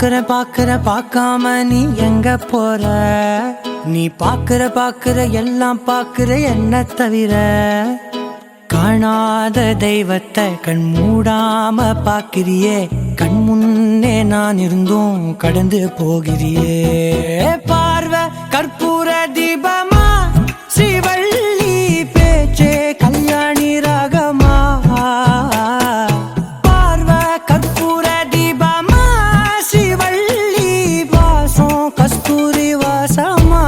பாக்குற பார்க்காம நீ எங்க போற? நீ பாக்குற எல்லாம் பாக்குற என்ன தவிர. காணாத தெய்வத்தை கண் மூடாம பாக்கிறியே, கண் முன்னே நான் இருந்தும் கடந்து போகிறியே. பார்வை கற்பூர தீபமா, ஸ்ரீவள்ளி பேச்சே கல்யாணி ராகமா. பார்வை கற்பூர தீபமா, ஸ்ரீவள்ளி வாசம் கஸ்தூரி வாசமா.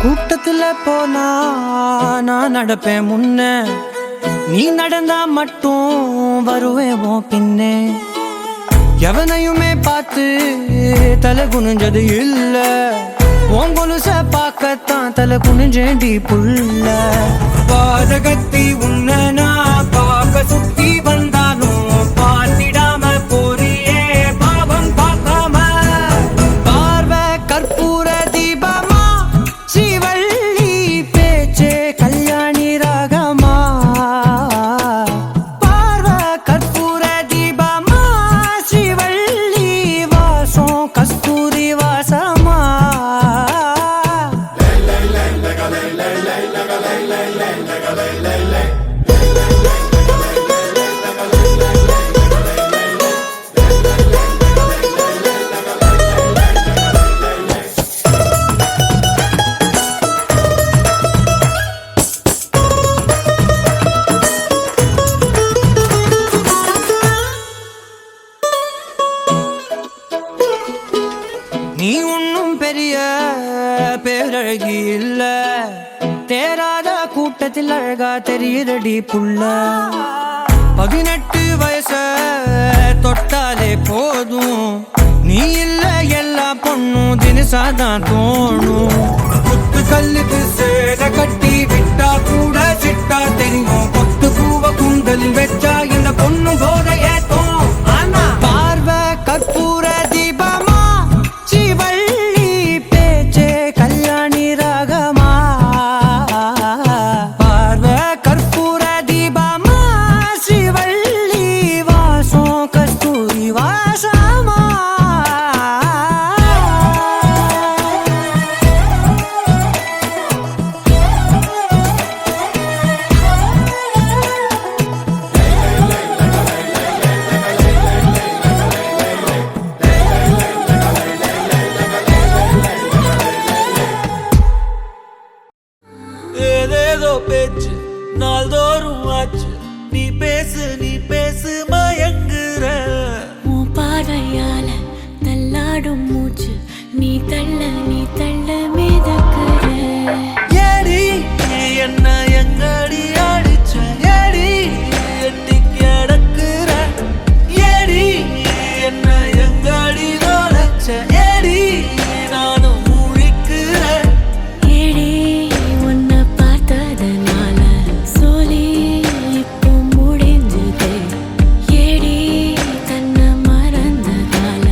கூட்டத்துல போனா நான் நடப்பேன் முன்ன, நீ நடந்தா மட்டும் வருவேன் உன் பின்னே. எவனையுமே பார்த்து தலை குனிஞ்சது இல்ல, உன் கொலுச பார்க்கத்தான் தலை குனிஞ்சேண்டி புள்ள. பாதகத்தி உன்ன நான் பார்க்க சுத்தி வந்தாலும் பார்த்திடாம போறியே பாவம் பார்க்காம. பார்வை கற்பூர தீபமா, ஸ்ரீவள்ளி பேச்சே கல்யாணி ராகமா. பார்வை கற்பூர தீபமா, ஸ்ரீவள்ளி வாசம் கஸ்தூரி வாசமா. நீ ஒன்னும் பெரிய பேரழகி இல்ல, தேராத கூட்டத்தில் அழகா தெரியுறடி புள்ள. 18 வயச தொட்டாலே போதும், நீ இல்ல எல்லா பொண்ணும் தினசாதான் தோணும். குத்து கல்லுக்கு சேர கட்டி விட்டா கூட சிட்டா தெரியும், கொத்து பூவ குந்தலில் வச்சா இந்த பொண்ணும் போத ஏத்தோம். ஆனா பார்வை கற்பூர தீபமா, ஸ்ரீவள்ளி பேச்சே கல்யாணி ராகமா. பார்வை கற்பூர தீபமா, ஸ்ரீவள்ளி வாசம் கஸ்தூரி வாசமா. ஏதேதோ பேச்சு நாள்தோறும் ஆச்சு, நீ பேசு மயங்குற. உன் பார்வையால தள்ளாடும் மூச்சு, நீ தள்ள மிதக்குற. ஏடி என்ன எங்கடி அடிச்ச, ஏடி எட்டி கிடக்குற. ஏடி என்ன எங்கடி நோலச்ச, ஏடி நானும் முழிக்கிறேன். ஏடி உன்னை பார்த்ததனால சோலி இப்போ முடிஞ்சது. ஏடி தன்னை மறந்ததால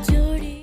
ஜோடி.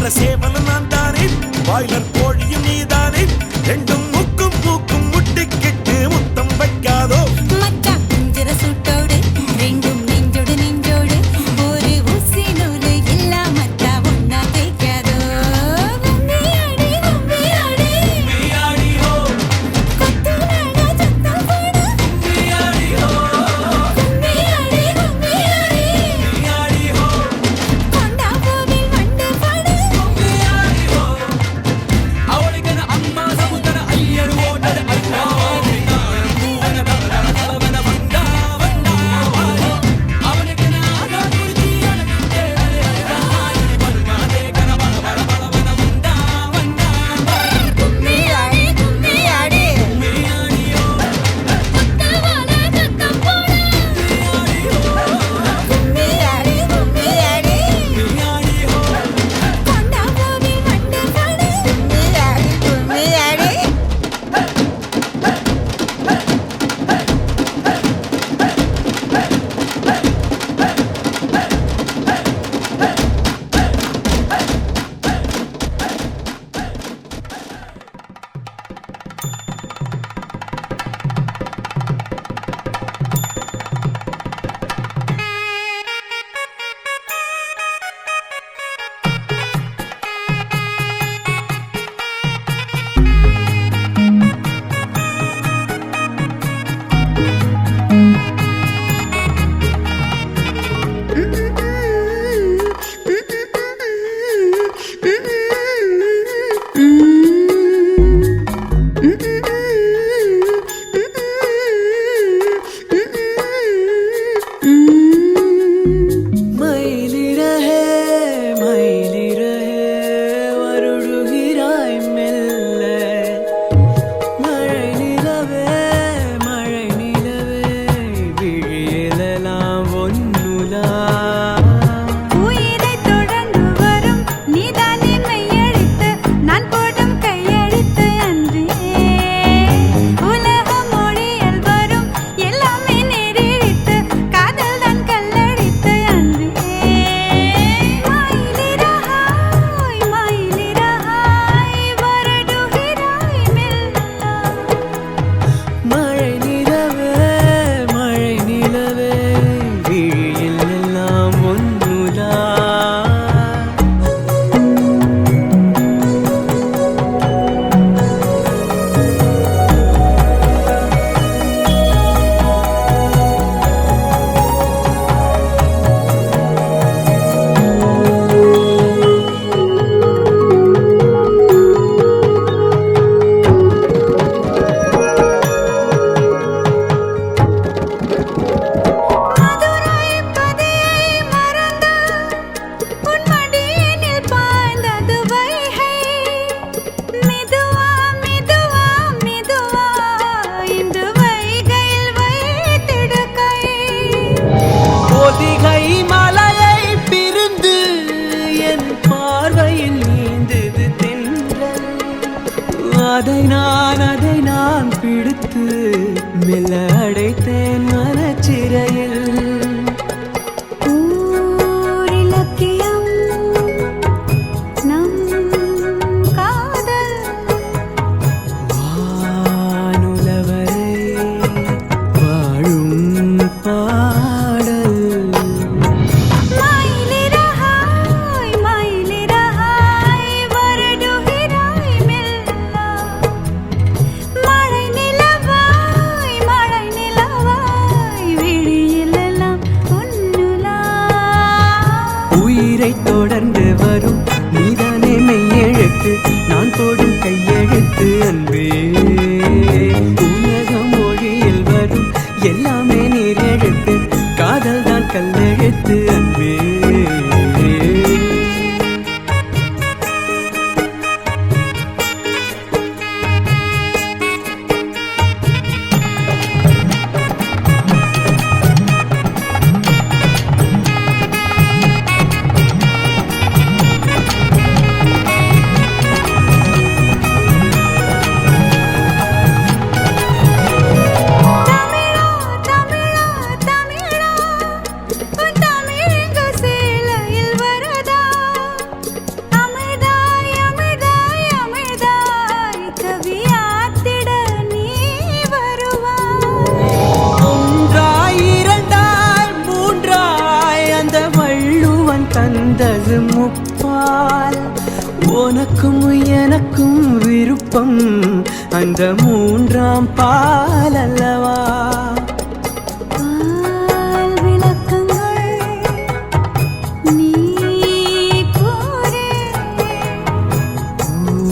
வர சேவலும் நான் தானே, பாய்லர் கோழியும் நீதானே, ரெண்டும் முக்கும் பூக்கும் முட்டிக்கிட்டு முத்தம் வைக்காதோ. மச்சான் குஞ்சிர சூட்டோடு ரெண்டும் நெஞ்சோடு நெஞ்சோடு ஒரு ஊசி நூலு இல்லாமத்தா ஒன்னா தேய்க்காதோ. கும்மியாடி கும்மியாடி கும்மியாடி ஹோ, கொத்து நாடா சத்தம் போடு. கும்மியாடி ஹோ, கும்மியாடி கும்மியாடி கும்மியாடி ஹோ, கொண்டா பூவில் வண்டு பாடு. கும்மியாடி ஹோ. அவளுக்கென அம்மா சமுத்திர ஐயர் ஓட்டது அண்ணா கும்மியாடி கும்மியாடி கொத்தவால சத்தம் போடு. கும்மியாடி கும்மியாடி கொண்டா பூவில் வண்டு பாடு. கும்மியாடி கும்மியாடி மயிலிறகே மயிலிறகே வருடுகிறாய் மெல்ல. மழை நிலவே விழியெல்லாம் ஒன்னுலா. உயிரை தொடர்ந்து வரும் நீதான் என்னை அழித்து நான் போடும் கையெழுத்து அன்றே. உலக மொழியில் வரும் எல்லாமே நேரிழித்து காதல் தான் கல்லடித்து அன்றே. மயிலிறகாய் மயிலிறகாய் வருடுகிறாய் மெல்ல. மழை நிலவே விழியில் எல்லாம் ஒன்னுலா. மதுரை பதியை மறந்து உன் மடியினில் பாய்ந்தது வைகை. மெதுவா மெதுவா மெதுவா இந்த வைகையில் வைத்திடு கை. பொதிகை மலையை பிரிந்து என் பார்வையில் நீந்தது தென்றல். அதை நான் பிடித்து மெல்ல அடைத்தேன் மனச்சிறையில். ஊரிலக்கியம் நம் காதல் வானுலவரை வாழும் பாடல். மயிலிறகாய் மயிலிறகாய் வருடுகிறாய் மெல்ல. மழை நிலவாய் விழியிலெல்லாம் உனக்கும் எனக்கும் விருப்பம் அந்த மூன்றாம் பால் அல்லவா? பால் விளக்கங்கள் நீ கூறு.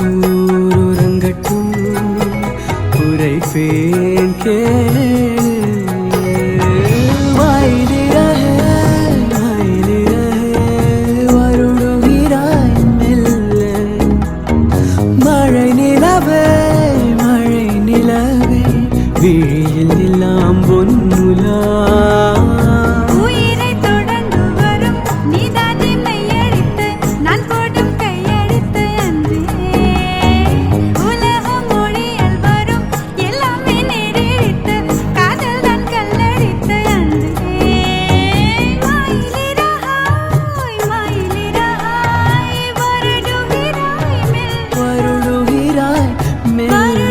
ஊருறங்கட்டும் உரைப்பேன் கேளு. விழியில் எல்லாம் பொன்னுலா உயிரை தொடர்ந்து வரும் நீதானே மெய்யெழுத்து நான் போடும் கையெழுத்து அன்றே உலகம் மொழியில் வரும் எல்லாமே நேரெழுத்து காதல் தான் கல்லெழுத்து அன்றே மாயிலிரஹாய் வருடுகிறாய் மெல்ல வருடுகிறாய் மெல்ல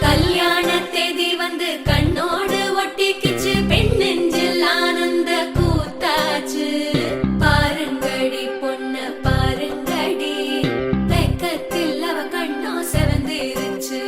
கல்யாண தேதி வந்து கண்ணோடு ஒட்டிக்கிச்சு பெண் நெஞ்சில் ஆனந்த கூத்தாச்சு பாருங்கடி பொண்ண பாருங்கடி வெக்கத்தில் அவ கண்ணோ செவந்திருச்சு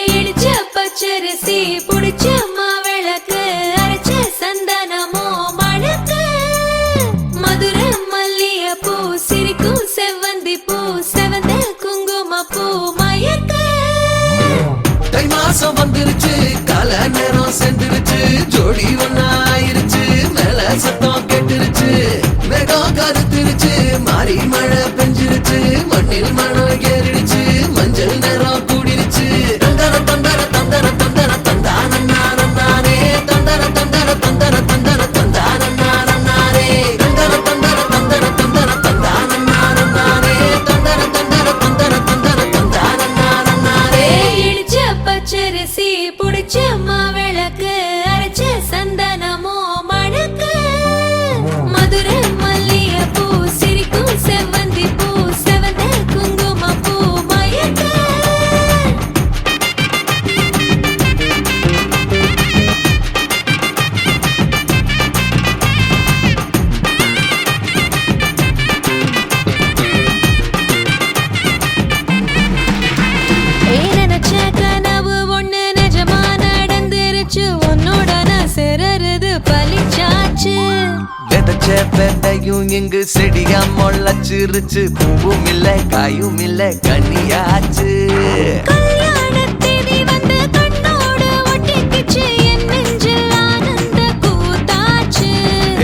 இடிச்ச பச்சரிசி புடிச்ச மாவிளக்கு அரைச்ச சந்தனமோ மணக்கு மதுர மல்லிய பூ சிரிக்கும் செவ்வந்தி பூ செவந்த குங்கும பூ மயக்க தை மாசம் வந்துருச்சு கால நேரம் சென்றுருச்சு ஜோடி ஒன்னாயிருச்சு மேல சத்தம் கெட்டுருச்சு மேகம் கருத்துருச்சு மாறி மழை பெஞ்சிருச்சு மண்ணில் மணம் ஏறிடுச்சு மஞ்சள் நேரம் கூடிருச்சு தந்தர தந்தர தந்தர தந்தர தந்தானே தந்தர தந்தர தந்தர தந்தர தந்தானே தந்தர தந்தர தந்தர தந்தர தந்தானே தந்தர தந்தர தந்தர தந்தர தந்தானே இடிச்ச பச்சரிசி புடிச்ச மாவிளக்கு அரைச்ச சந்தனமோ மணக்கு மதுர மல்லிய பூ சிரிக்கும் செவ்வந்தி பூ செவந்த குங்கும பூ மயக்க நினைச்ச கனவு ஒண்ணு நிஜமா நடந்துருச்சு உன்னோட நான் சிறருது பலிச்சாச்சு விதைச்ச விதையும் இங்கு செடியா முளைச்சிருச்சு பூவும் இல்ல காயும் இல்ல கனியாச்சு கல்யாண தேதி வந்து கண்ணோடு ஒட்டிக்கிச்சு என் நெஞ்சில் ஆனந்த கூத்தாச்சு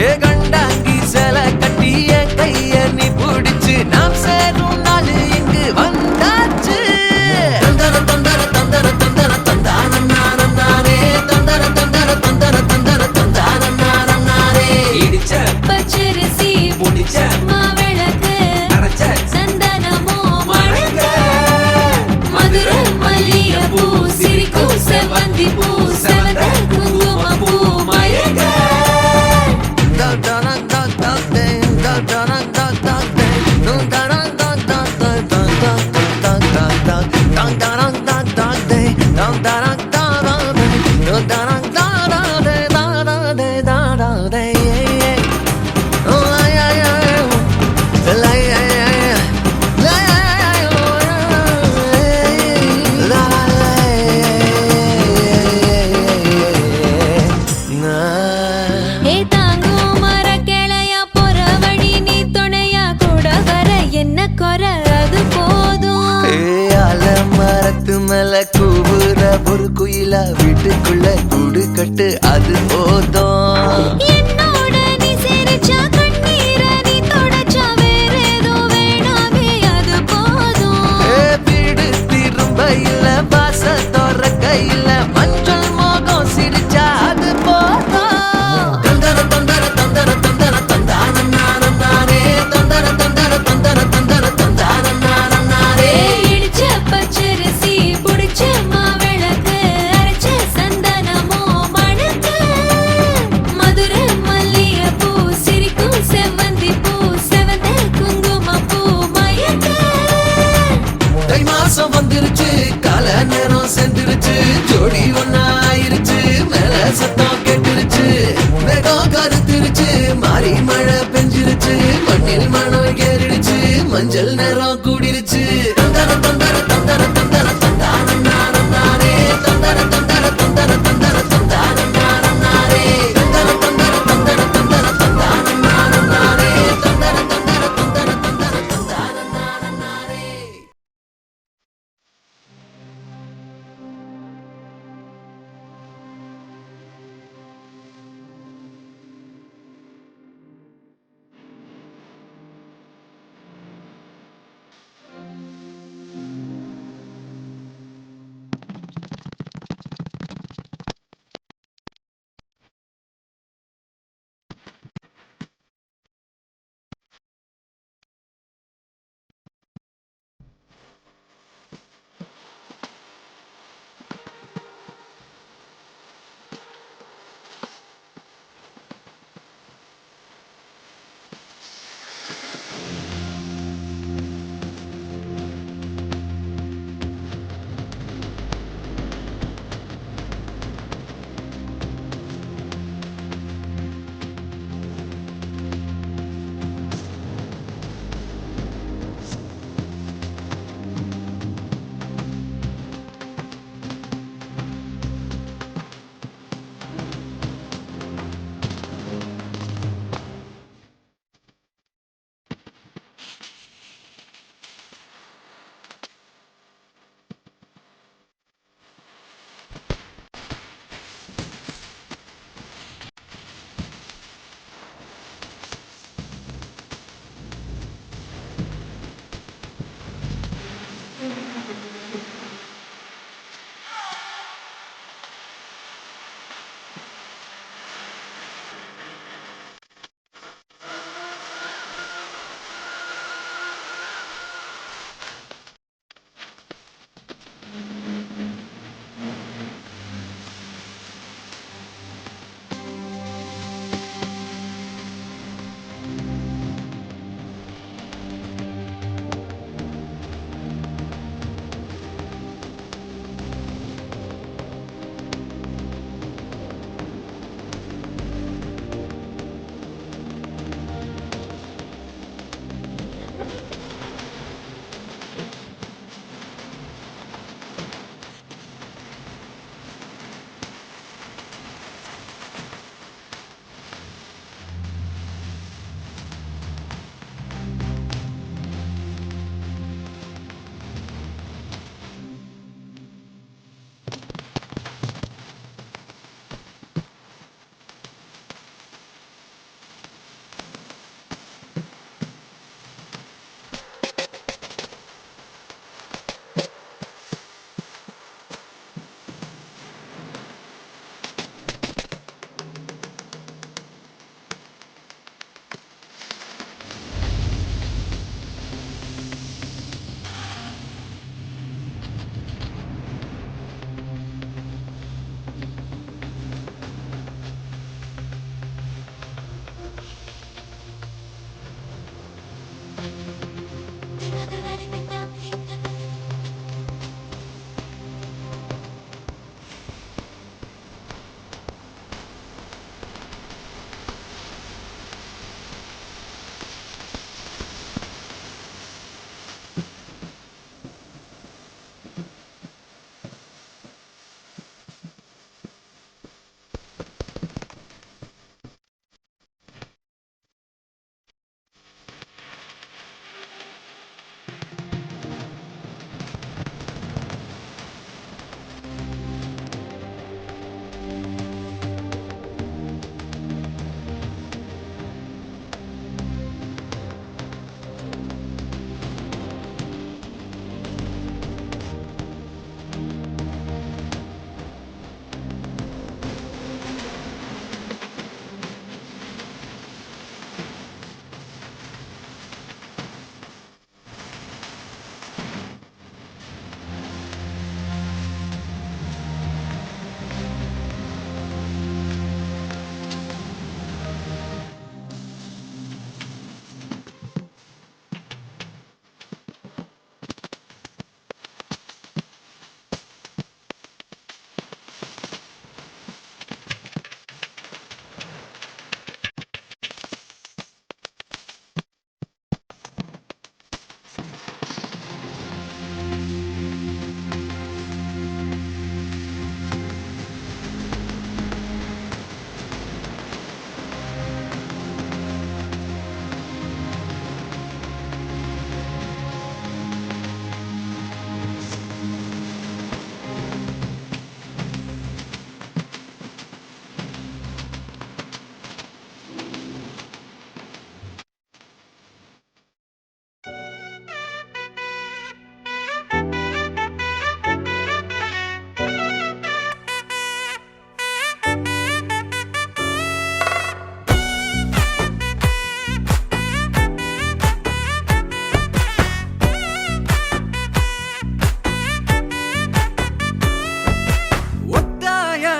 ஏ கண்டாங்கி சில கட்டிய கைய நீ பிடிச்சு நாம் சேரும் நாள் இங்கு வந்தாச்சு தந்தர தந்தர தந்தர தந்தர தந்தானே தந்தர தந்தர தந்தர தந்தர தந்தானே இடிச்ச பச்சரிசி முடிச்ச மாவிளக்கு அரைச்ச சந்தனமோ மணக்க மதுர மல்லிய பூ சிரிக்கும் செவ்வந்தி பூ செவந்த குங்கும பூ மயக்க ஏ தாங்கும் மர கிளையா போற வழி நீ துணையா கூட வர என்ன குறை அது போதும் மரத்து மேல கூவுற ஒரு குயிலா வீட்டுக்குள்ள கூடு கட்டு அது போதும் என்னோட நீ சிரிச்சா கண்ணீர நீ தொடச்சா வேற ஏதோ வேணாமே அது போதும் வீடு திரும்ப இல்ல பாச தோற கையில கொடி ஒன்னாயிருச்சு மேல சத்தம் கெட்டுருச்சு மேகம் கருத்துருச்சு மாறி மழை பெஞ்சிருச்சு மண்ணில் மணம் ஏறிடுச்சு மஞ்சள் நேரம் கூடிருச்சு தந்தர தந்தர தந்தர தந்தர தந்தானம் நானம் நானே தந்தர தந்தர தந்தர தந்தர தந்தானம் நானம் நானே தந்தர தந்தர தந்தர தந்தர தந்தானம் நானம் நானே தந்தர தந்தர தந்தர தந்தர தந்தானம் நானம் நானே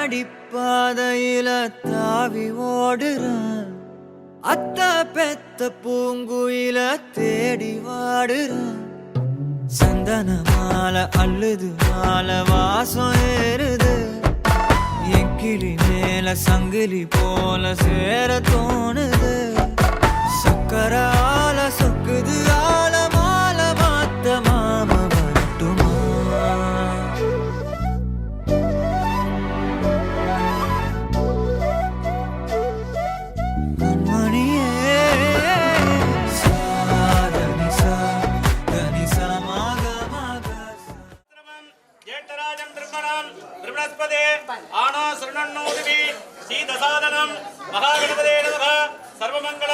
அடிப்பாதையில தாவி ஓடுறான் அத்த பெத்த பூங்குயில தேடி வாடுறான் சந்தன மாலை அள்ளுது மாலை வாசம் ஏறுது என் கிளி மேல சங்கிலி போல சேர தோணுது சக்கர ஆல சொக்குது ஆல மாலை மாத்த மாம வரட்டுமா ஜேட்டராஜம் திருமணம் திருமணஸ்பதே ஆனா சரணன்னோதிவி ஸ்ரீ தசாதனம் மகாகணபதே நமः சர்வமங்கள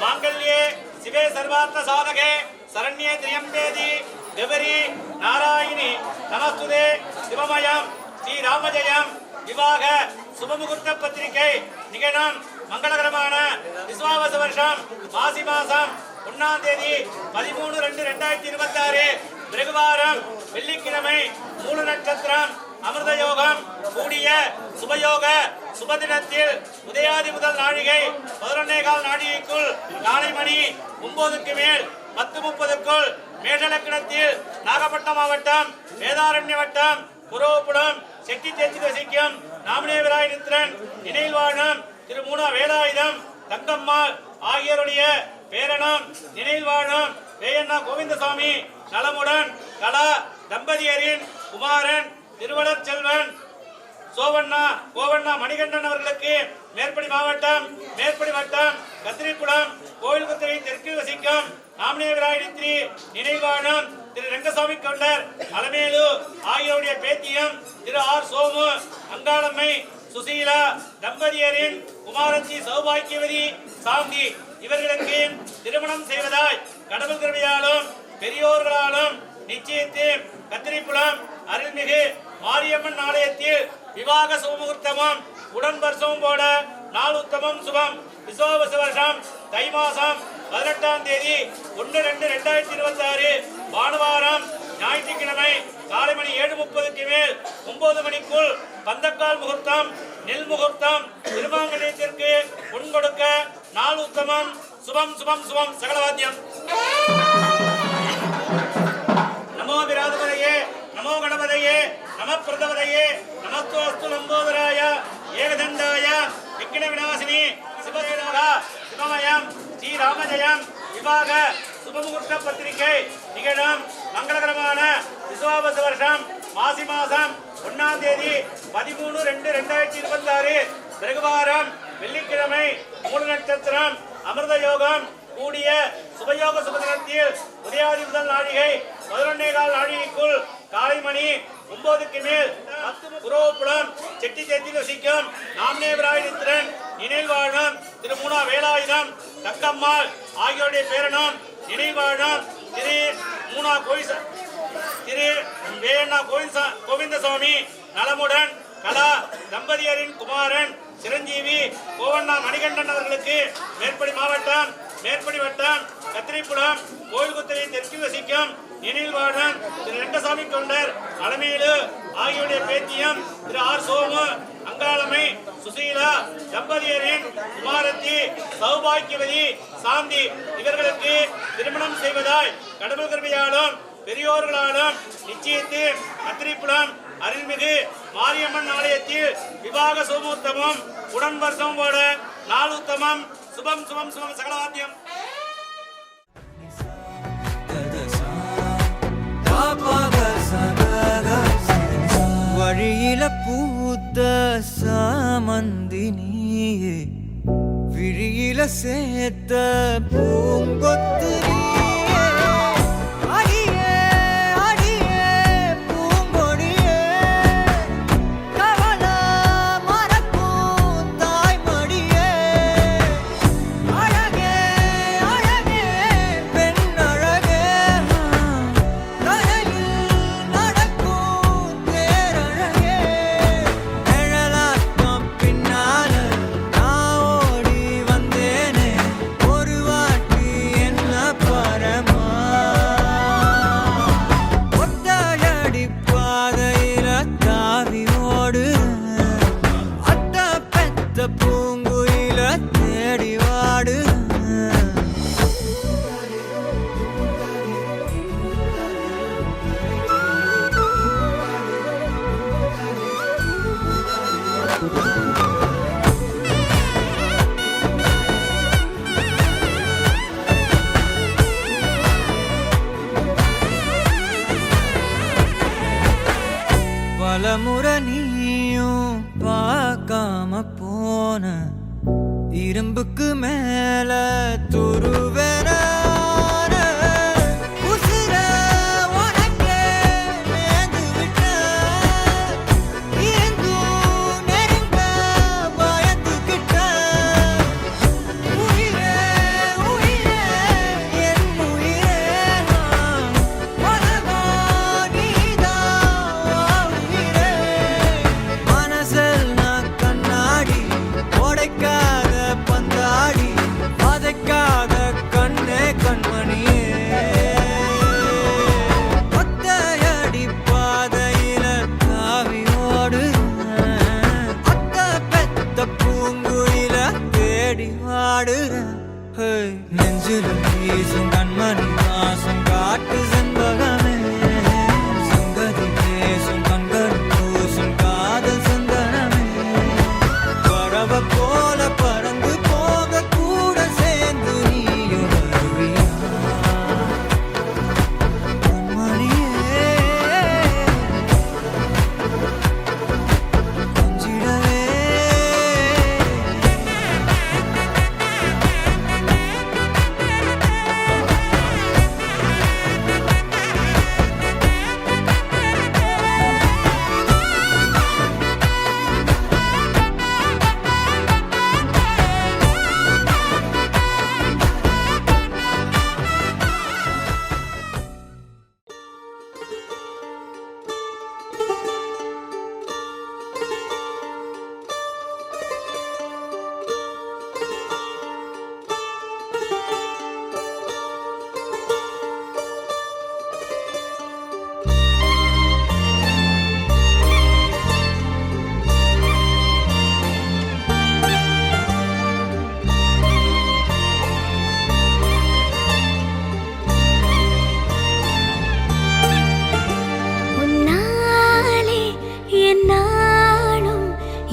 மாங்கல்யே சிவே சர்வார்த்த சாதகே சரண்யே திரியம்பேதி கௌரி நாராயணி நமஸ்துதே சிவமயம் ஸ்ரீ ராமஜெயம் விவாக சுபமுகூர்த்த பத்திரிகை நிகழும் மங்களகரமான விஸ்வாவச வருஷம் மாசி மாசம் 1ஆம் தேதி 13/2/2026 பிறகுவாரம் வெள்ளிக்கிழமை மூல நட்சத்திரம் அமிர்த யோகம் கூடிய சுபயோக சுபதினத்தில் உதயாதி முதல் நாழிகை 11:15 நாழிகைக்குள் காலை மணி 9க்கு மேல் 10:30க்குள் மேஷலக்கணத்தில் நாகப்பட்டினம் மாவட்டம் வேதாரண்ய வட்டம் குரோபுரம் செட்டி தேச்சி வசிக்கும் நாமினேவராய் நித்திரன் நினைவில் வாழும் திரு மூனா வேலாயுதம் தங்கம்மாள் ஆகியோருடைய பேரனும் நினைவில் வாழும் வேயண்ணா கோவிந்தசாமி நலமுடன் கலா தம்பதியரின் குமாரன் திருவளர் செல்வன் கோவண்ணா மணிகண்டன் அவர்களுக்கு மேற்படி மாவட்டம் மேற்படி வட்டம் கத்திரிக்குளம் கோவில்குத்தரை தெற்கில் வசிக்கும் நாமினேவராய் நித்ரி நினைவில் வாழும் திரு ரங்கசாமி கவுண்டர் அலமேலு ஆகியோருடைய பேத்தியம் திரு ஆர் சோமு அங்காளம்மை சுசீலா தம்பதியரின் குமாரத்தி சௌபாக்கியவதி சாந்தி இவர்களுக்கு திருமணம் செய்வதாய் கடவுள் கிருபையாலும் பெரியோர்களாலும் நிச்சயித்து கத்திரிப்புலம் அருள்மிகு மாரியம்மன் ஆலயத்தில் விவாக சுபமுகூர்த்தமும் உடன் வருஷமும் போட நாள் உத்தமம் சுபம் விசுவாவச வருஷம் தை மாசம் 18ஆம் தேதி 1/2/2026 பானுவாரம் ஞாயிற்றுக்கிழமை காலை மணி 7:30க்கு மேல் 9 மணிக்குள் பந்தக்கால் முகூர்த்தம் நெல் முகூர்த்தம் திருமாங்கல்யத்திற்கு பொன் கொடுக்க நாள் உத்தமம் சுபம் சுபம் சுபம் சகலவாத்தியம் நமோ விராதபதையே நமோ கணபதையே நம பிரதபதையே நமஸ்தோஸ்து லம்போதராய ஏகதண்டாய விக்ன விநாசினி சிவசேனோகா சிவமயம் ஸ்ரீ ராமஜெயம் விவாக சுபமுகூர்த்த பத்திரிகை நிகழும் மங்களகரமான விசுவாவச வருஷம் மாசி மாசம் 1ஆம் தேதி 13/2/2026 பிறகுவாரம் வெள்ளிக்கிழமை மூல நட்சத்திரம் அமிர்த யோகம் கூடிய சுபயோக சுபதினத்தில் உதயாதி முதல் நாழிகை 11:15 நாழிகைக்குள் காலை மணி 9க்கு மேல் குரோபுரம் செட்டி தேத்தி வசிக்கும் நாமினேவராய் நித்திரன் நினைவில் வாழும் திரு மூனா வேலாயுதம் தங்கம்மாள் ஆகியோருடைய பேரனும் நினைவில் வாழும் திரு மூனா திரு வேயண்ணா கோவிந்தசாமி நலமுடன் கலா தம்பதியரின் குமாரன் சிரஞ்சீவி கோவண்ணா மணிகண்டன் அவர்களுக்கு மேற்படி மாவட்டம் மேற்படி வட்டம் கத்திரிப்புலம் கோவில்குத்தரை தெற்கில் வசிக்கும் நினைவில் வாழும் திரு ரங்கசாமி கவுண்டர் அலமேலு ஆகியோருடைய பேத்தியம் திரு ஆர் சோமு அங்காளம்மை சுசீலா தம்பதியரின் குமாரத்தி சௌபாக்கியவதி சாந்தி இவர்களுக்கு திருமணம் செய்வதாய் கடவுள் கிருபையாலும் பெரியோர்களாலும் நிச்சயித்து கத்திரிப்புலம் அருள்மிகு மாரியம்மன் ஆலயத்தில் விவாக சுபமுகூர்த்தமும் உடன் வருஷம் போட நாள் உத்தமம் சுபம் சுபம் சுபம் சகலவாத்தியம் வழியில பூத்த சாமந்தி நீயே விழியில சேர்த்த பூங்கொத்து நீயே அடியே அடியே பூங்கொடியே கவல மறக்கும் தாய்மடியே அழகே அழகே பெண் அழகே தலையில் நடக்கும் தேரழகே நிழலாட்டம் பின்னால நான் ஓடி வந்தேனே ஒரு வாட்டி என்ன பலமுறை நீயும் பார்க்காம போன இரும்புக்கு மேல துருவேன நெஞ்சில் வீசும் கண்மணி வாசம் காட்டு செண்பகமே சங்கதி பேசும் கண்கள் பூசும் காதல் சந்தனமே பறவை போல பறந்து போக கூட சேர்ந்து நீயும் வருவியா கண்மணியே கொஞ்சிடவே உன்னாலே என்னாலும்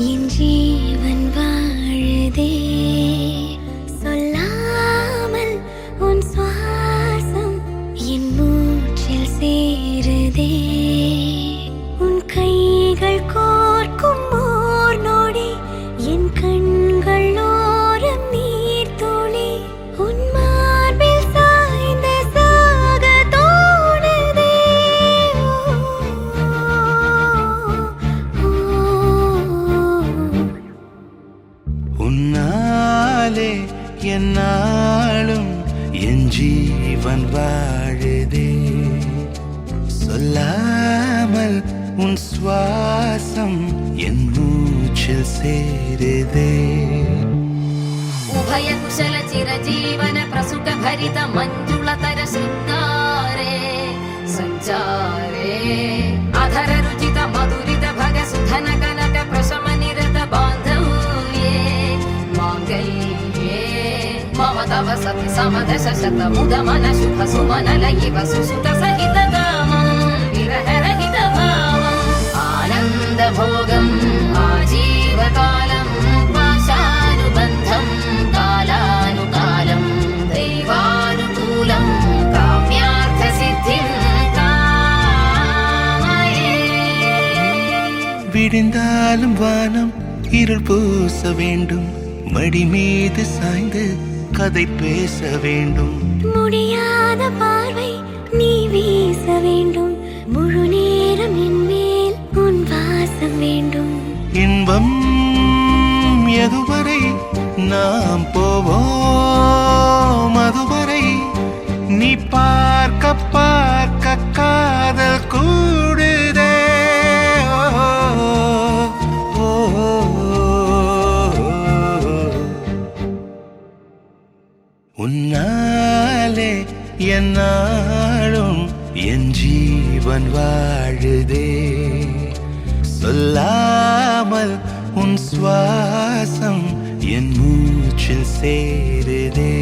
என் ஜீவன் வாழுதே சொல்லாமல் உன் சுவாசம் என் மூச்சில் சேருதே உன் கைகள் கோர்க்கும் ஓர் நொடி என் கண்கள் ஓரம் நீர் துளி உன் மார்பில் சாய்ந்த சாக தோணுதே உன்னாலே என்னாலும் என் ஜீவன் வாழுதே சொல்லாமல் உன் சுவாசம் என் மூச்சில் சேருதே उभय कुशल चिरजीवन प्रसुख भरित मञ्जुलतर शृङ्गारे सञ्चारे अधर रुचित मधुरित भग सुधन कनक प्रशम निरत बान्धव्ये माङ्गल्ये मम तव सति समदश शत मुद मन शुभ सुमन लयिव सुसुत सहित कामं विरह रहित भावम् आनन्द भोगम् आजीवकालम् पाशानुबन्धं कालानुकालं दैवानुकूलं काम्यार्थसिद्धिं कामये விடிந்தாலும் வானம் இருள் பூச வேண்டும் மடி மீது சாய்ந்து கதை பேச வேண்டும் முடியாத பார்வை நீ வீச வேண்டும் முழு நேரம் என் மேல் உன் வாசம் வேண்டும் இன்பம் எதுவரை நாம் போவோம் அதுவரை நீ பார்க்க பார்க்க காதல் கூடுதே ஓ, ஓ, உன்னாலே என்னாலும் என் ஜீவன் வாழுதே சொல்லாமல் உன் சுவாசம் என் மூச்சில் சேருதே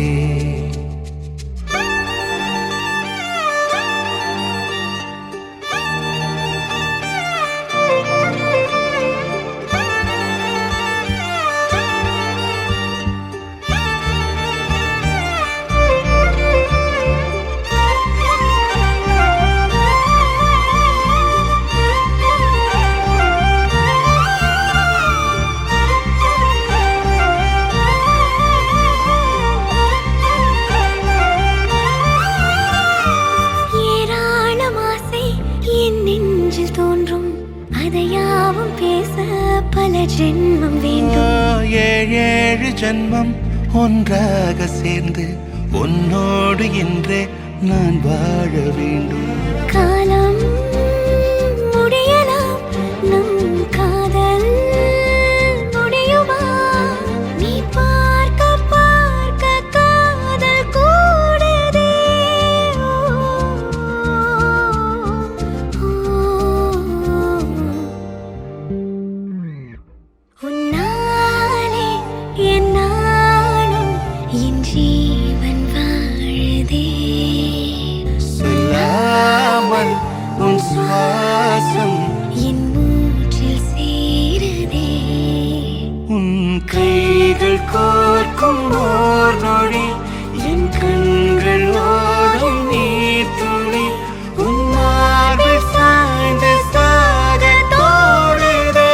ஜென்மம் வேண்டும். ஏழு ஜென்மம் ஒன்றாக சேர்ந்து உன்னோடு இன்றே நான் வாழ வேண்டும். காலம் முடியலாம், நம் காதல் முடியுமா? நீ பார்க்க பார்க்க காதல் கூடுதே. உன்னாலே என் நாளும் என் ஜீவன் வாழுதே. சொல்லாமல் உன் சுவாசம் என் மூச்சில் சேருதே. உன் கைகள் கோர்க்கும் ஓர் நொடி என் கண்கள் ஓடும் நீர் துளி உன் மார்பில் சாய்ந்து சாக தோடுதே.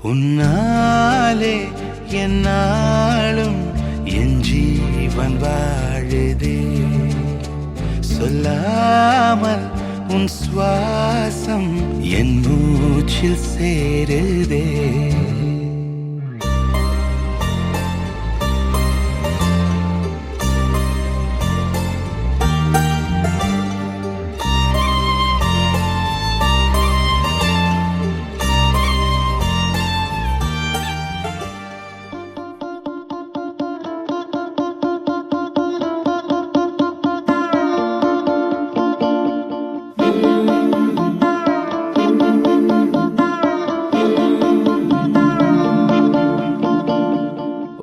உன்னாலே என்னாலும் என் ஜீவன் வாழுதே. சொல்லாமல் உன் சுவாசம் என் மூச்சில் சேருதே.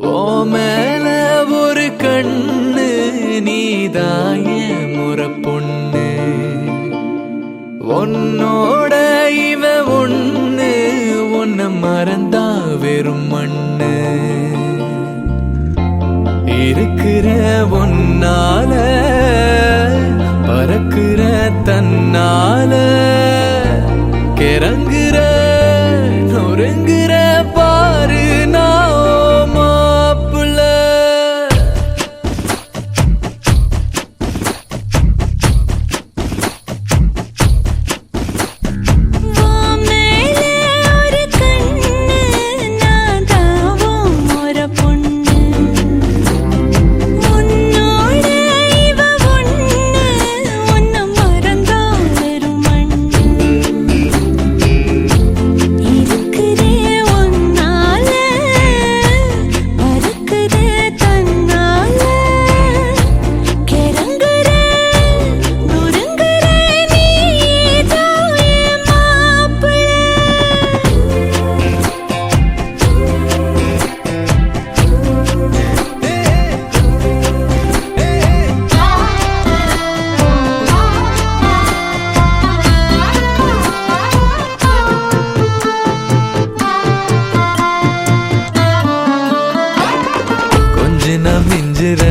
ஓ மேல ஒரு கண்ணு நீதாய முறை பொண்ணு, உன்னோட இவ ஒண்ணு, உன்னை மறந்தா வெறும் மண்ணு. இருக்கிற ஒன்னால பறக்கிற தன்னால கிறங்குற நொறுங்குற பாரு நான் மாப்பிள்ள. உன் மேலே ஒரு கண்ணு, நான் தாவும் ஒரு பொண்ணு. உன்னோட இவ ஒண்ணு, உன்னை மறந்தா வெறும் மண்ணு. இருக்கிறே ஒன்னால பறக்குதே தன்னால கிறங்குற நொறுங்குற நீதான் என் மாப்பிள்ளை. கொஞ்சினா மிஞ்சிற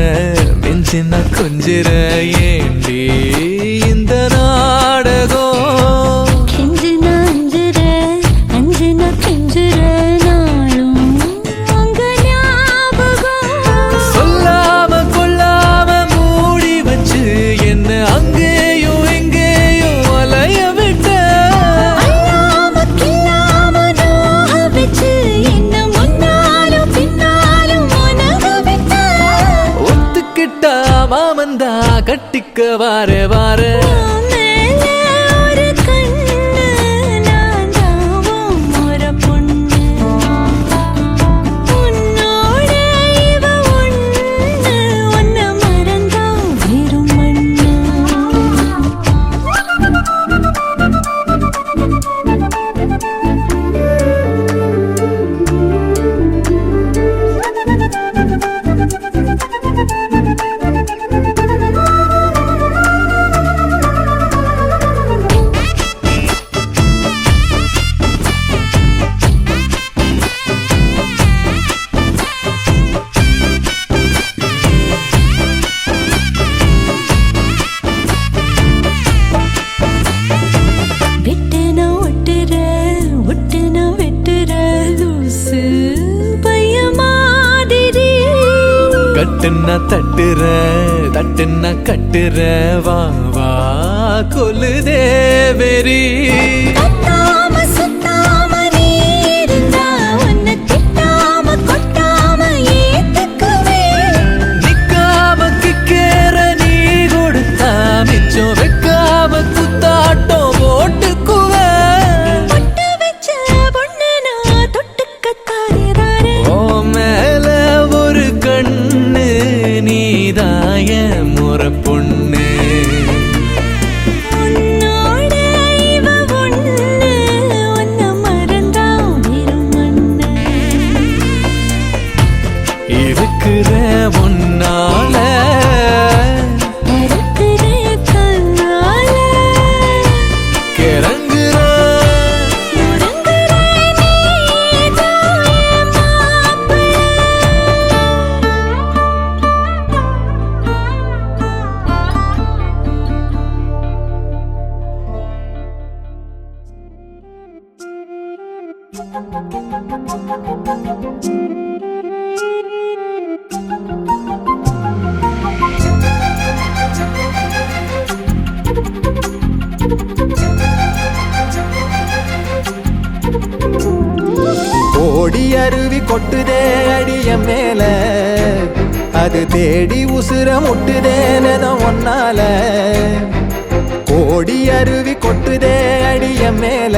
மிஞ்சினா கொஞ்சிற ஏண்டி இந்த நாடகம். கெஞ்சினா அஞ்சுற அஞ்சினா கெஞ்சுற நாளும் உங்க ஞாபகம். சொல்லாம கொள்ளாம மூடி வச்சு என்ன அங்கேயும் எங்கேயும் அலைய விட்ட. அல்லாம கில்லாம நோக வச்சு என்ன முன்னாலும் பின்னாலும் உனக விட்ட. ஒத்துக்கிட்டா மாமந்தா கட்டிக்க வார வார. உன் மேலே ஒரு கண்ணு, நான் தாவும் ஒரு பொண்ணு. உன்னோட இவ ஒண்ணு, உன்னை மறந்தா வெறும் மண்ணு. வெட்டுனா ஒட்டுற ஒட்டுனா வெட்டுற லூசு பைய மாதிரி. கட்டுன்னா தட்டுற தட்டுன்னா கட்டுற வா வா கொல்லுதே வெறி கத்தாம சுத்தாம நீ இருந்தா உன்னை திட்டாம கொட்டாம ஏத்துக்குவேன். நிக்காம கிக்கேற நீ கொடுத்தா மிச்சம் வைக்காம குத்தாட்டம் போட்டுக்குவேன். பொட்டு வச்ச பொண்ணு நான் தொட்டுக்கத்தாரே ஓ மேல ஒரு கண்ணு நீதாய முறை பொண்ணு உன்னோட இவ ஒண்ணு உன்னை மறந்தா வெறும் மண்ணு. இருக்கிற முன்னால இருக்கிற கண்ணால கிறங்குற முடங்குற நீதான் என் மாப்பிள்ளை. ஓடி அருவி கொட்டுதே அடிய மேல அது தேடி உசுர முட்டுதே நெதம் ஒன்னால ஓடி அருவி கொட்டுதே அடிய மேல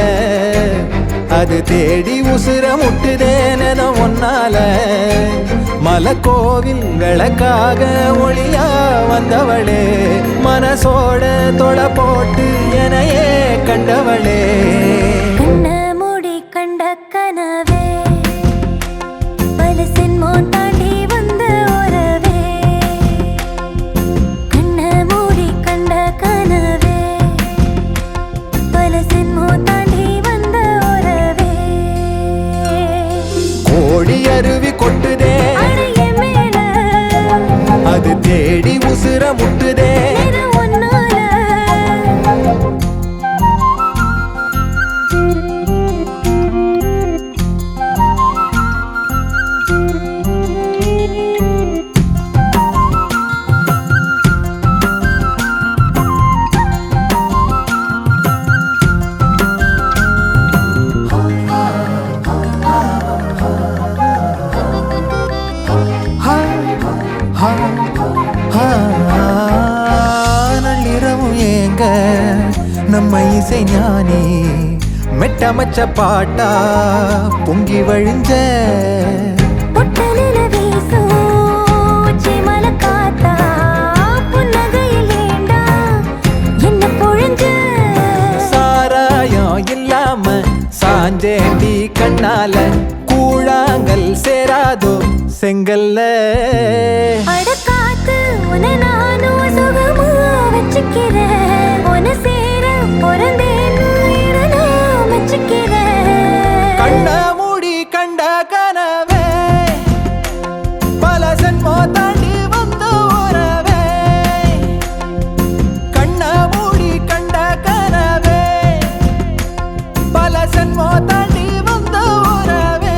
அது தேடி உசுர முட்டுதே நெதம் ஒன்னால மலக்கோவில் விளக்காக ஒளியா வந்தவளே மனசோட தொலை போட்டு எனையே கண்டவளே கண்ண மூடி கண்ட கனவே பல சென்மோன் தாண்டி வந்த உறவே. கண்ண மூடி கண்ட கனவே பல சென்மோன் தாண்டி வந்த உறவே. கோடி அருவி கொட்டுதே அடைய மேல அது தேடி உசுர முட்டுதே நிற ஒன்னால நள்ளிரவும் ஏங்க நம்ம இசை ஞானி மெட்டமச்ச பாட்டா பொங்கி வழிஞ்ச பொட்டலில வீசும் உச்சி மலை காத்தா புன்னகையில் ஏண்டா என்ன பொழிஞ்ச. சாராயம் இல்லாம சாஞ்சேண்டி கண்ணால கூழாங்கல் சேராதோ செங்கல்ல அட காத்து உன்னை நானும் சுகமா வச்சுக்கிறேன். உன்னை சேர பிறந்தேன்னு இதை நான் வச்சுக்கிறேன். கண்ண மூடி கண்ட கனவே பல சென்மோ தாண்டி வந்த உறவே. கண்ண மூடி கண்ட கனவே பல சென்மோ தாண்டி வந்த உறவே.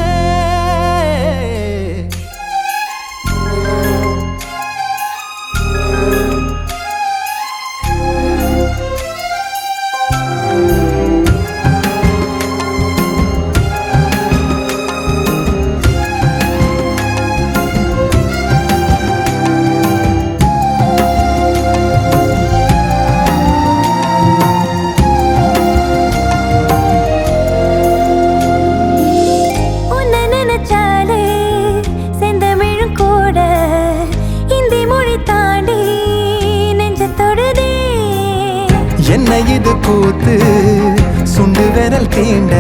உன்னை நினைச்சாலே செந்தமிழும் கூட இந்தி மொழி தாண்டி நெஞ்ச தொடுதே. என்ன இது கூத்து சுண்டு விரல் தீண்ட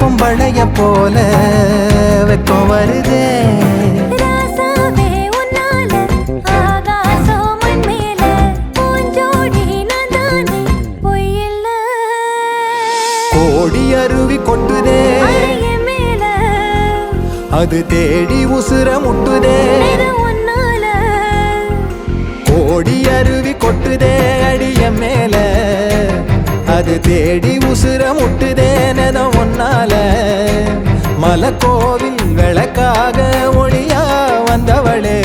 பொம்பளைய போல வெக்கம் வருதே. ராசாவே உன்னால ஆகாசம் மண் மேல பூஞ்சோடி நான் தானே பொய்யில்ல. கோடி அருவி கொட்டுதே அடைய மேல அது தேடி உசுர முட்டுதே. நிற ஒன்னால கோடி அருவி கொட்டுதே அடிய மேல அது தேடி உசுர முட்டுதே நெதம் ஒன்னால மலக்கோவில் விளக்காக ஒளியா வந்தவளே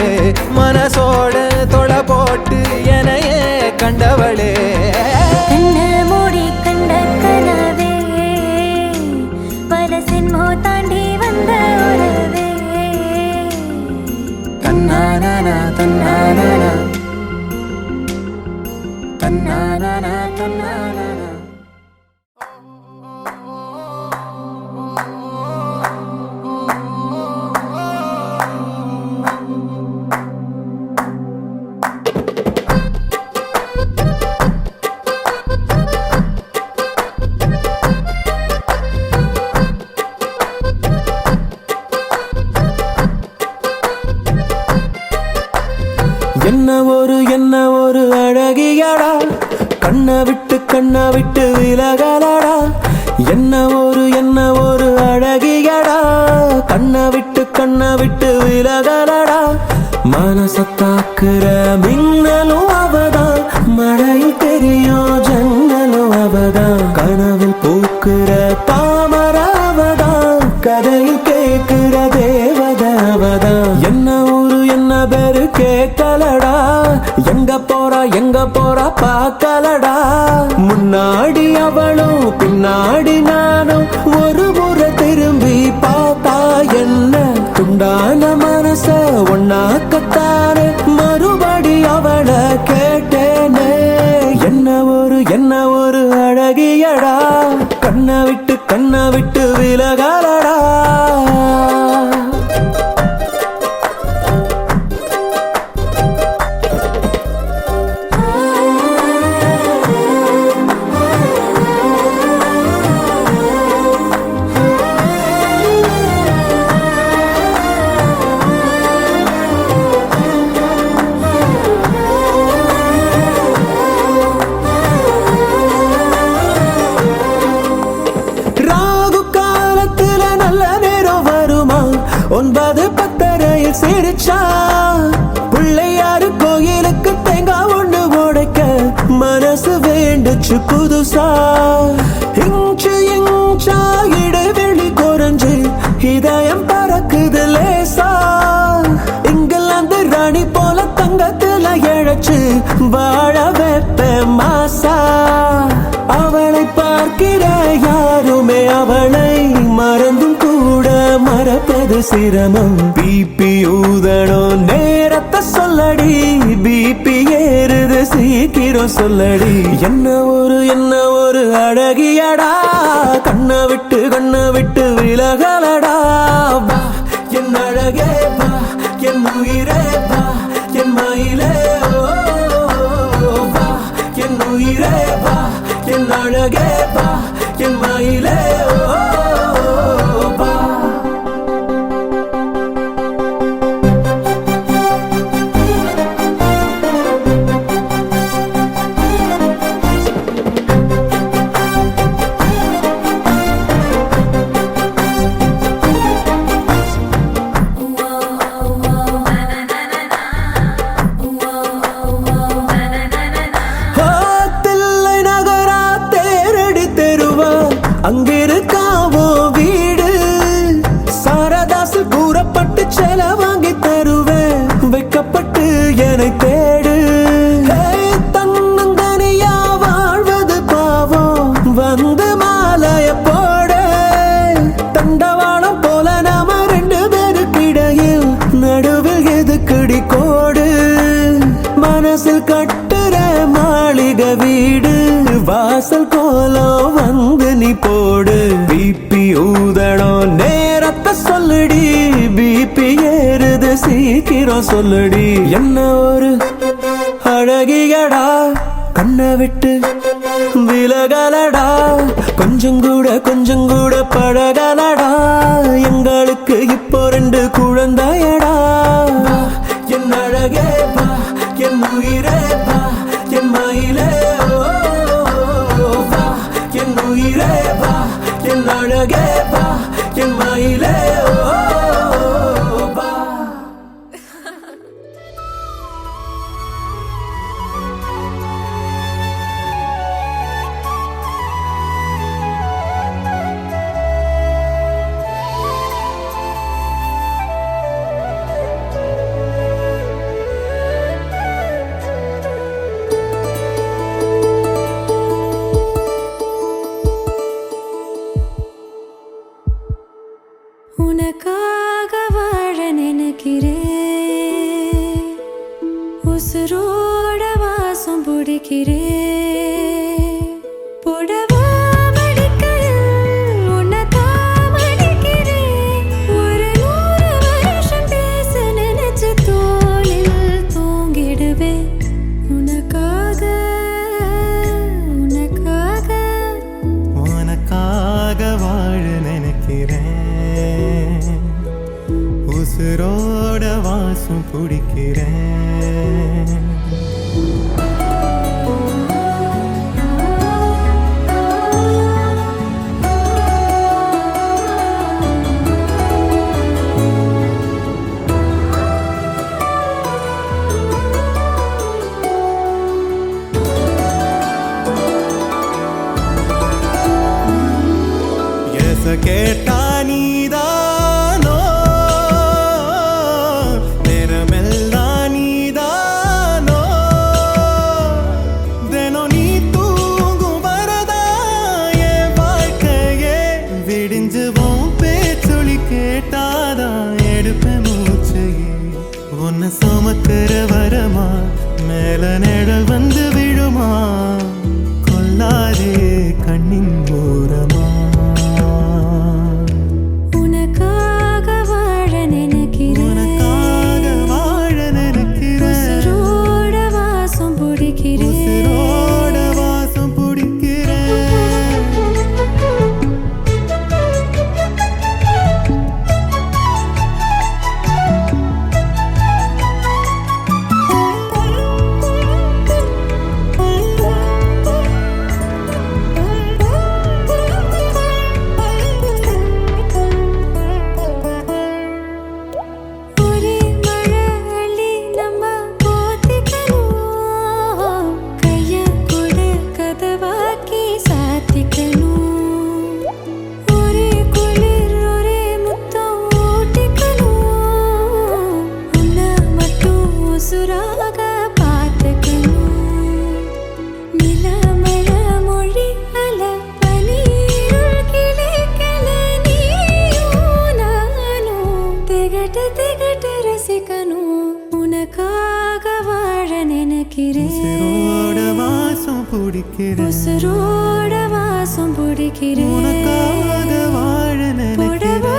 மனசோட தொலை போட்டு எனையே கண்டவளே தன்னானா தன்னானா. என்ன ஒரு அழகியடா, கண்ணை விட்டு விலகலடா. என்ன ஒரு அழகியடா, கண்ணை விட்டு விலகலடா. மனசத்தாக்குற மின்னலும் அவதான், மழையில் தெரியும் ஜன்னலும் அவதான். கனவில் பூக்குற தாமர அவதான், கதையில் கேட்கிற தேவத அவதான். என்ன பேரு கேட்கலடா, எங்க போறா பார்க்கலடா. முன்னாடி அவளும் பின்னாடி நானும், ஒரு முறை திரும்பி பார்த்தா என்ன. துண்டான மனச ஒன்னாக்கத்தானே மறுபடி அவளை கேட்டேனே. என்ன ஒரு அழகியடா, கண்ணை விட்டு விலகலடா. சிரிச்சா பிள்ளையாரு கோயிலுக்கு தேங்காய் ஒண்ணு உடைக்க மனசு வேண்டுச்சு புதுசா. இஞ்சா இடைவெளி குறைஞ்சு இதயம் பறக்குது லேசா. இங்கிலாந்து ராணி போல தங்கத்துல இழைச்சு வாழ வைப்ப மாசா. அவளை பார்க்கிற யாருமே அவளை மறந்தும் கூட மறப்பது சிரமம். பிபி ஊதணும் நேரத்தை சொல்லடி, பிபி ஏறுது சீக்கிரம் சொல்லடி. என்ன ஒரு அழகியடா, கண்ணை விட்டு விலகலடா. வா என் அழகே வா, என் உயிரே வா, என் மயிலே வா, என் உயிரே வா, என் அழகே வா, என் மயிலே வா. அங்கிருக்காவோ வீடு, சாரதாசு கூறப்பட்டு செல வாங்கி தருவேன், வைக்கப்பட்டு என்னை தேடு. தன்னந்தனியா வாழ்வது பாவம், வந்து மாலைய போட. தண்டவாளம் போல நாம ரெண்டு பேருக்கிடையில், நடுவில் எதுக்குடி கோடு. மனசில் கட்டுற மாளிகை வீடு, வாசல் கோலம் வந்து நீ போடு. பிபி ஊதணும் நேரத்தை சொல்லுடி, பிபி ஏறுது சீக்கிரம் சொல்லுடி. என்ன ஒரு அழகியடா, கண்ணை விட்டு விலகலடா. கொஞ்சம் கூட பழகலடா. எங்களுக்கு இப்போ 2 குழந்தையடா. என் அழகே வா, என் உயிரே வா, என் மயிலே வா, என் உயிரே வா, என் அழகே வா, என் மயிலே வா. பிடிக்கிறேன். கேட்டா நீதானோ நேரமெல்லாம் நீதானோ தினம் நீ தூங்கும் வரதா என் வாழ்க்கையே விடிஞ்சுவோம் பேச்சொலி கேட்டாதான் எடுப்பேன் மூச்சையே உன்னை சுமக்கிற வரமா மேல நிழல் வந்து விழுமா கொல்லாதே கண்ணின் ஓரமா உசுரோட வாசம் பிடிக்கிறேன் உனக்காக வாழ நினைக்கிறேன்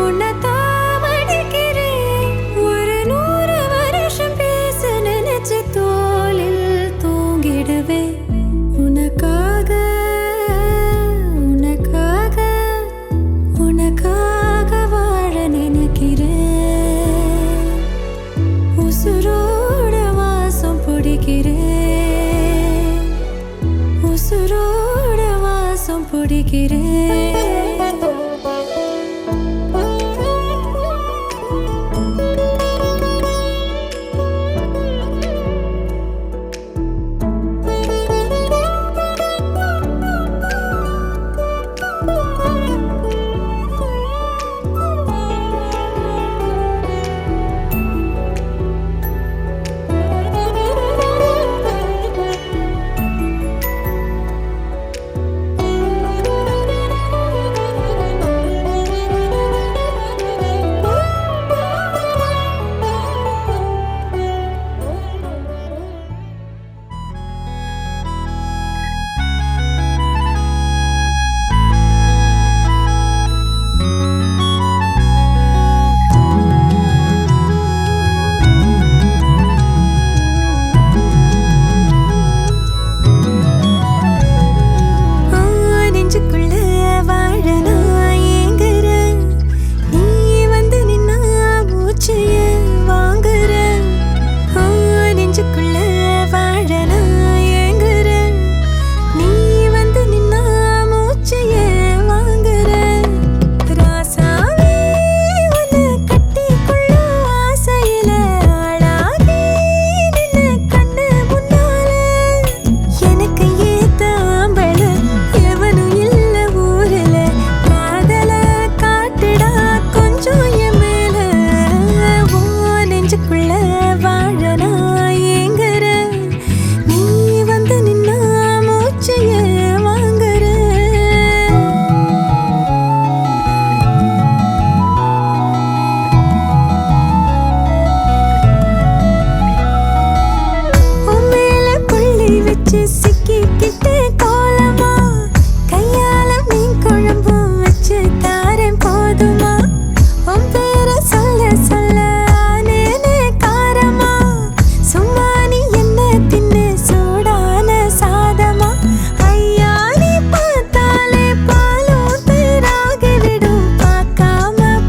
உன்னை தாமடிக்கிறேன் ஒரு 100 வருஷம் பேச நினைச்சு தோளில் தூங்கிடுவேன் உனக்காக உனக்காக உனக்காக வாழ நினைக்கிறேன் உசுரோட வாசம் பிடிக்கிறேன் உசுரோட வாசம் பிடிக்கிறேன்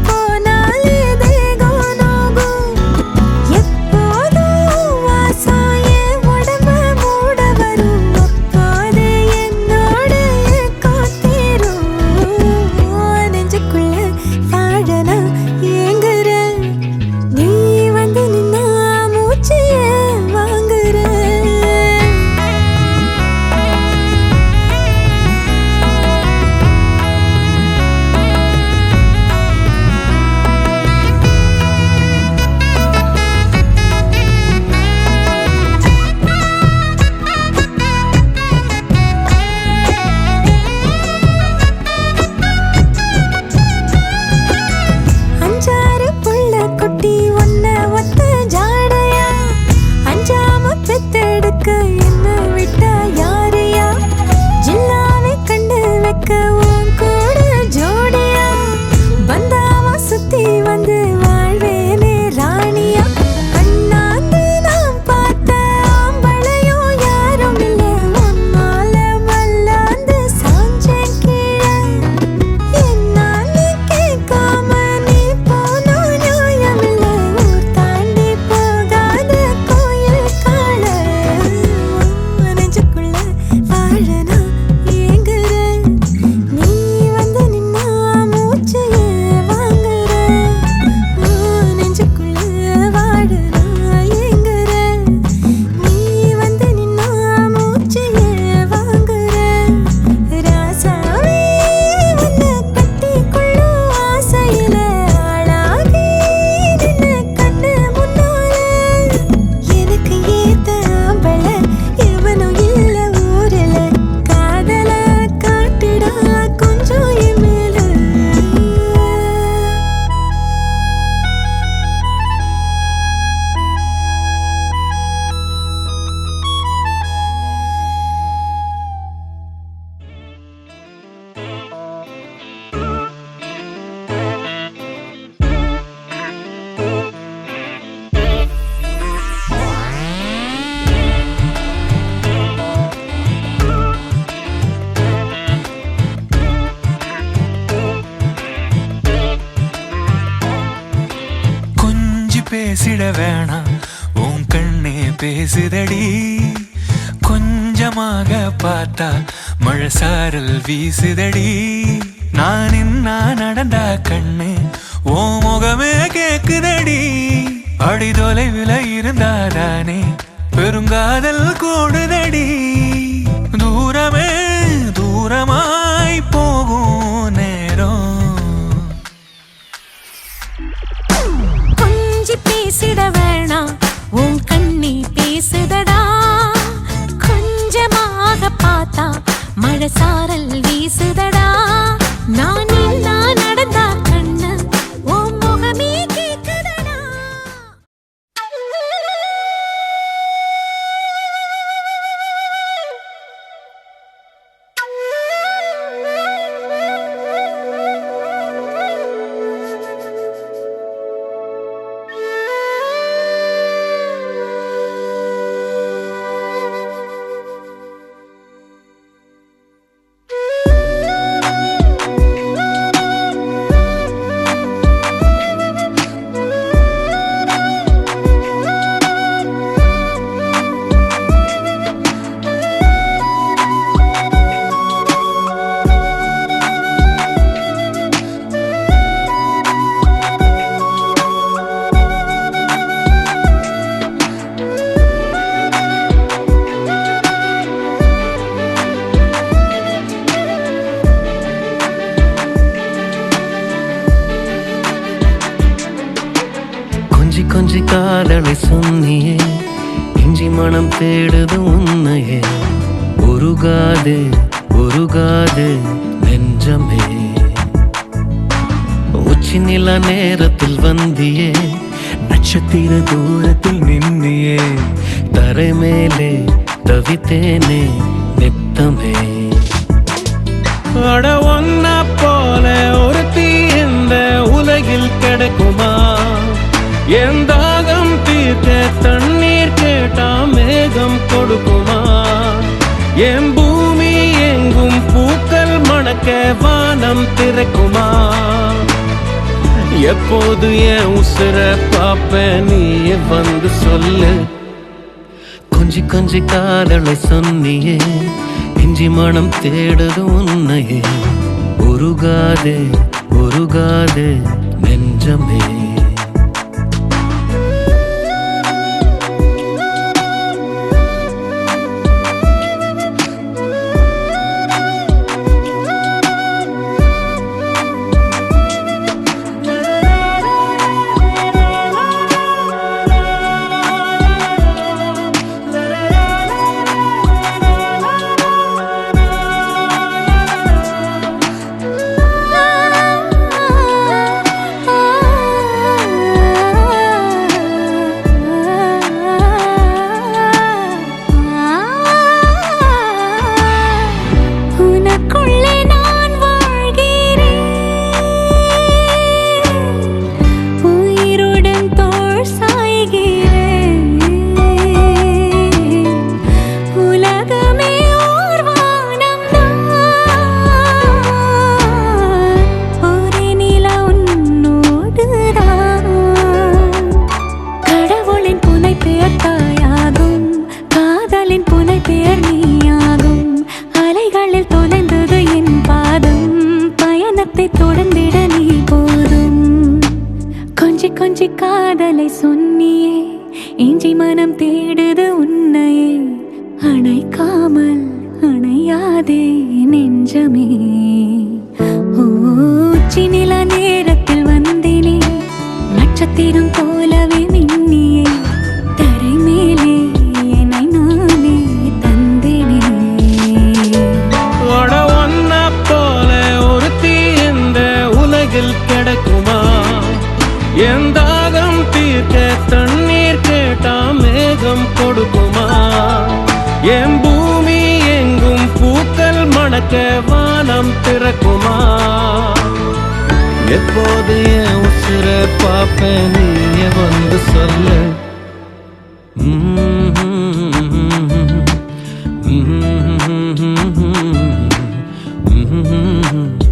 போனாலே தேகோனோ வேணாம் உன் கண்ணே பேசுதடி கொஞ்சமாக பார்த்தா மழை சாரல் வீசுதடி நான் நடந்தா கண்ணு ஓ முகமே கேக்குதடி அடி தொலைவில் இருந்தாதானே பெருங்காதல் கூடுதடி தூரமே தூரமாய் போகும் நேரம் கொஞ்சி பேசிட வேணாம் உன் கண்ணி பேசுதடா கொஞ்சமாக பார்த்தா மழை சாரல் வீசுதடா நான் நடந்தா கண்ணு உன் முகமே கேக்குதடா கொஞ்சி காதலை சொன்னியே இஞ்சி மனம் தேடுது உன்னையே உருகாது உருகாது நெஞ்சமே உச்சி நில நேரத்தில் வந்தியே நட்சத்திர தூரத்தில் நின்னியே தரை மேலே தவித்தேனே நித்தமே அட ஒன்ன போல ஒருத்தி இந்த உலகில் கிடைக்குமா என் தாகம் தீர்க்க தண்ணீர் கேட்டா மேகம் கொடுக்குமா என் பூமி எங்கும் பூக்கள் மணக்க வானம் திறக்குமா எப்போது என் உசுர பாப்ப நீ வந்து சொல்லு கொஞ்சி கொஞ்சி காதலை சொன்னியே இஞ்சி மனம் தேடுது உன்னையே உருகாதே உருகாதே நெஞ்சமே கொஞ்சி காதலை சொன்னியே இஞ்சி மனம் தேடுது உன்னையே அணைக்காமல் அணையாதே நெஞ்சமே உச்சி நில நேரத்தில் வந்தினே நட்சத்திரம் போலவே மின்னியே தரை மேலே என்னை நானே தந்தினே ஒன்ன போல ஒருத்தி இந்த உலகில் கிடைக்குமா என் தாகம் தீர்க்க தண்ணீர் கேட்டா மேகம் கொடுக்குமா என் பூமி எங்கும் பூக்கள் மணக்க வானம் திறக்குமா எப்போது என் உசுர பாப்ப நீ வந்து சொல்லு Mm-hmm.